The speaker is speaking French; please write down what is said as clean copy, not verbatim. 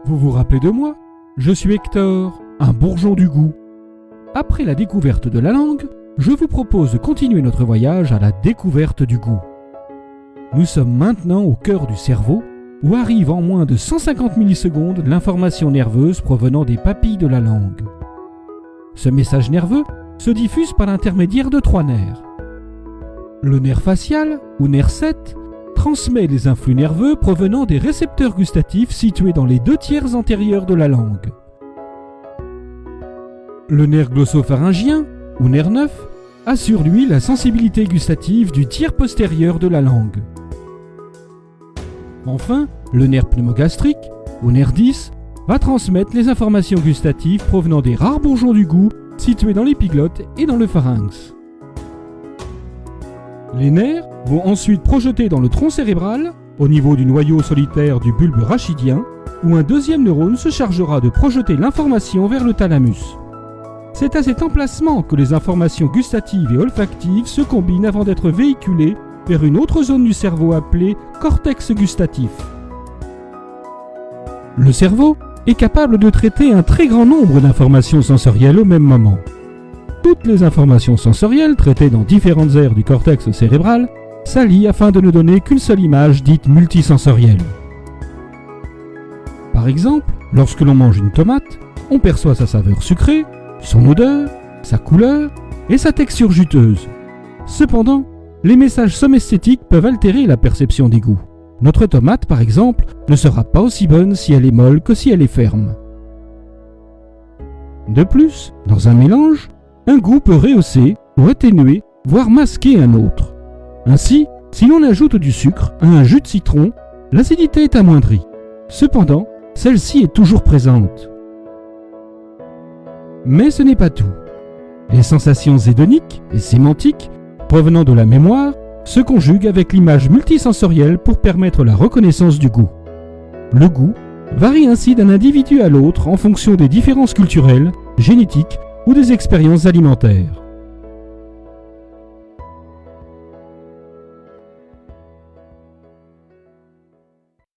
Vous vous rappelez de moi? Je suis Hector, un bourgeon du goût. Après la découverte de la langue, je vous propose de continuer notre voyage à la découverte du goût. Nous sommes maintenant au cœur du cerveau, où arrive en moins de 150 millisecondes l'information nerveuse provenant des papilles de la langue. Ce message nerveux se diffuse par l'intermédiaire de 3 nerfs. Le nerf facial, ou nerf 7, transmet les influx nerveux provenant des récepteurs gustatifs situés dans les 2/3 antérieurs de la langue. Le nerf glossopharyngien, ou nerf 9, assure lui la sensibilité gustative du tiers postérieur de la langue. Enfin, le nerf pneumogastrique, ou nerf 10, va transmettre les informations gustatives provenant des rares bourgeons du goût situés dans l'épiglotte et dans le pharynx. Les nerfs vont ensuite projeter dans le tronc cérébral, au niveau du noyau solitaire du bulbe rachidien, où un deuxième neurone se chargera de projeter l'information vers le thalamus. C'est à cet emplacement que les informations gustatives et olfactives se combinent avant d'être véhiculées vers une autre zone du cerveau appelée cortex gustatif. Le cerveau est capable de traiter un très grand nombre d'informations sensorielles au même moment. Toutes les informations sensorielles traitées dans différentes aires du cortex cérébral s'allient afin de ne donner qu'une seule image dite multisensorielle. Par exemple, lorsque l'on mange une tomate, on perçoit sa saveur sucrée, son odeur, sa couleur et sa texture juteuse. Cependant, les messages somesthétiques peuvent altérer la perception des goûts. Notre tomate, par exemple, ne sera pas aussi bonne si elle est molle que si elle est ferme. De plus, dans un mélange, un goût peut rehausser ou atténuer, voire masquer un autre. Ainsi, si l'on ajoute du sucre à un jus de citron, l'acidité est amoindrie. Cependant, celle-ci est toujours présente. Mais ce n'est pas tout. Les sensations hédoniques et sémantiques, provenant de la mémoire, se conjuguent avec l'image multisensorielle pour permettre la reconnaissance du goût. Le goût varie ainsi d'un individu à l'autre en fonction des différences culturelles, génétiques ou des expériences alimentaires.